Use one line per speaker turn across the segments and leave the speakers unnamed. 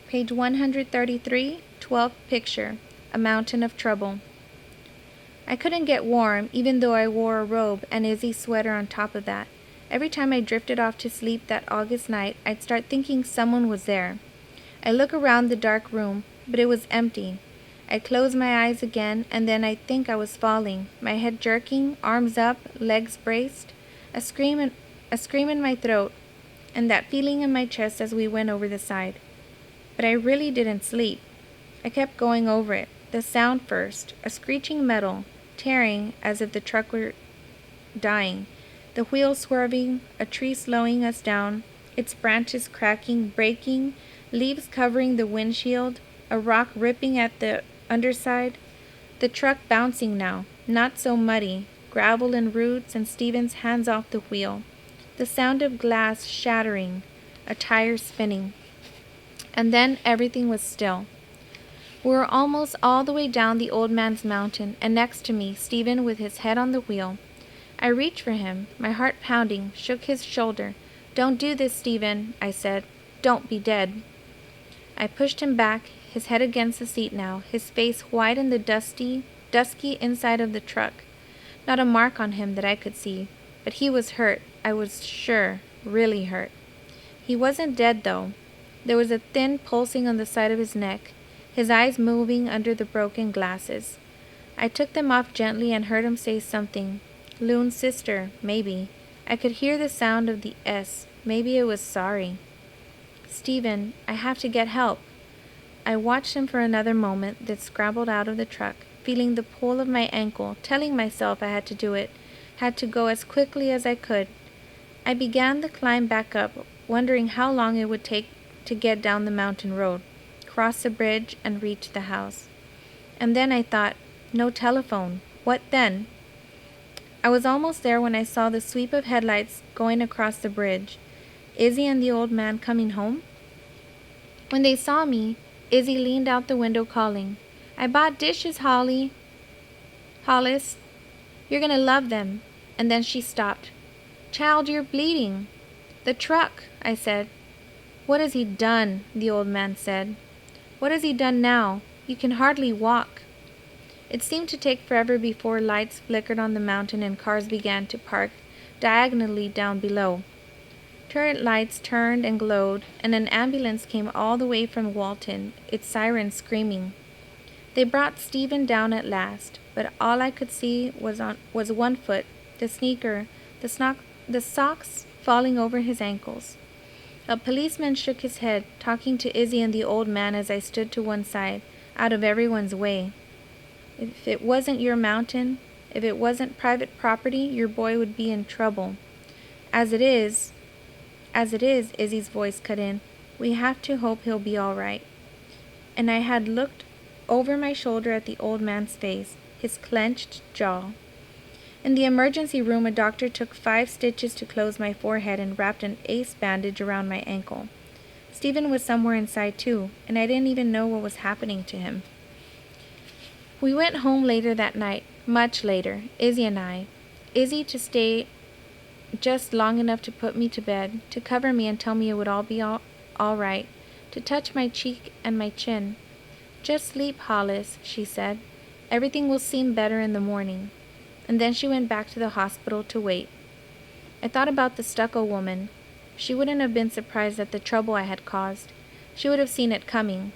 Page 133, 12th picture, A Mountain of Trouble. I couldn't get warm, even though I wore a robe and Izzy's sweater on top of that. Every time I drifted off to sleep that August night, I'd start thinking someone was there. I look around the dark room, but it was empty. I close my eyes again, and then I'd think I was falling, my head jerking, arms up, legs braced, a scream in my throat, and that feeling in my chest as we went over the side. But I really didn't sleep. I kept going over it. The sound first, a screeching metal, tearing as if the truck were dying, the wheels swerving, a tree slowing us down, its branches cracking, breaking, leaves covering the windshield, a rock ripping at the underside, the truck bouncing now, not so muddy, gravel and roots and Stephen's hands off the wheel, the sound of glass shattering, a tire spinning. And then everything was still. We were almost all the way down the old man's mountain, and next to me, Stephen with his head on the wheel. I reached for him, my heart pounding, shook his shoulder. "Don't do this, Stephen," I said. "Don't be dead." I pushed him back, his head against the seat now, his face white in the dusky inside of the truck. Not a mark on him that I could see, but he was hurt, I was sure, really hurt. He wasn't dead, though. There was a thin pulsing on the side of his neck, his eyes moving under the broken glasses. I took them off gently and heard him say something. Loon's sister, maybe. I could hear the sound of the S. Maybe it was sorry. "Stephen, I have to get help." I watched him for another moment, then scrambled out of the truck, feeling the pull of my ankle, telling myself I had to do it, had to go as quickly as I could. I began the climb back up, wondering how long it would take to get down the mountain road, cross the bridge, and reach the house. And then I thought, no telephone. What then? I was almost there when I saw the sweep of headlights going across the bridge. Izzy and the old man coming home? When they saw me, Izzy leaned out the window calling, "I bought dishes, Hollis. You're gonna love them." And then she stopped. "Child, you're bleeding." "The truck," I said. "What has he done?" the old man said. "What has he done now? You can hardly walk." It seemed to take forever before lights flickered on the mountain and cars began to park diagonally down below. Turret lights turned and glowed, and an ambulance came all the way from Walton, its siren screaming. They brought Stephen down at last, but all I could see was one foot, the sneaker, the socks falling over his ankles. A policeman shook his head, talking to Izzy and the old man as I stood to one side, out of everyone's way. "If it wasn't your mountain, if it wasn't private property, your boy would be in trouble. As it is, Izzy's voice cut in, "we have to hope he'll be all right." And I had looked over my shoulder at the old man's face, his clenched jaw. In the emergency room, a doctor took 5 stitches to close my forehead and wrapped an ace bandage around my ankle. Stephen was somewhere inside too, and I didn't even know what was happening to him. We went home later that night, much later, Izzy and I. Izzy to stay just long enough to put me to bed, to cover me and tell me it would all be all right, to touch my cheek and my chin. "Just sleep, Hollis," she said. "Everything will seem better in the morning." And then she went back to the hospital to wait. I thought about the stucco woman. She wouldn't have been surprised at the trouble I had caused. She would have seen it coming.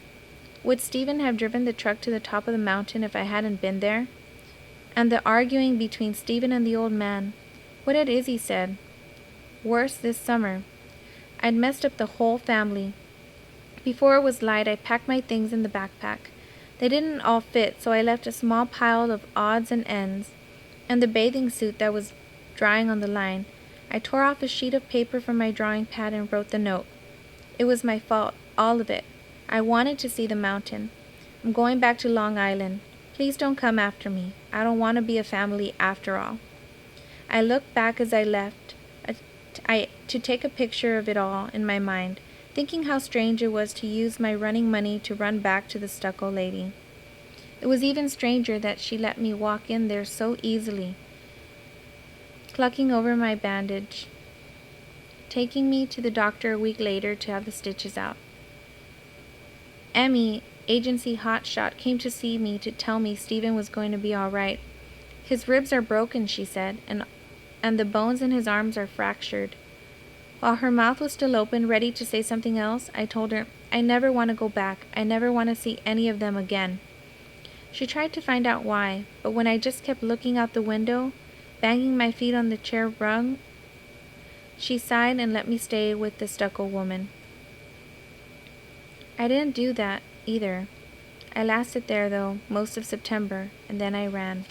Would Stephen have driven the truck to the top of the mountain if I hadn't been there? And the arguing between Stephen and the old man. What had Izzy said? Worse this summer. I'd messed up the whole family. Before it was light, I packed my things in the backpack. They didn't all fit, so I left a small pile of odds and ends, and the bathing suit that was drying on the line. I tore off a sheet of paper from my drawing pad and wrote the note. It was my fault, all of it. I wanted to see the mountain. I'm going back to Long Island. Please don't come after me. I don't want to be a family after all. I looked back as I left, to take a picture of it all in my mind, thinking how strange it was to use my running money to run back to the stucco lady. It was even stranger that she let me walk in there so easily, clucking over my bandage, taking me to the doctor a week later to have the stitches out. Emmy, agency hotshot, came to see me to tell me Stephen was going to be all right. His ribs are broken, she said, and the bones in his arms are fractured. While her mouth was still open, ready to say something else, I told her, I never want to go back. I never want to see any of them again. She tried to find out why, but when I just kept looking out the window, banging my feet on the chair rung, she sighed and let me stay with the stucco woman. I didn't do that either. I lasted there, though, most of September, and then I ran.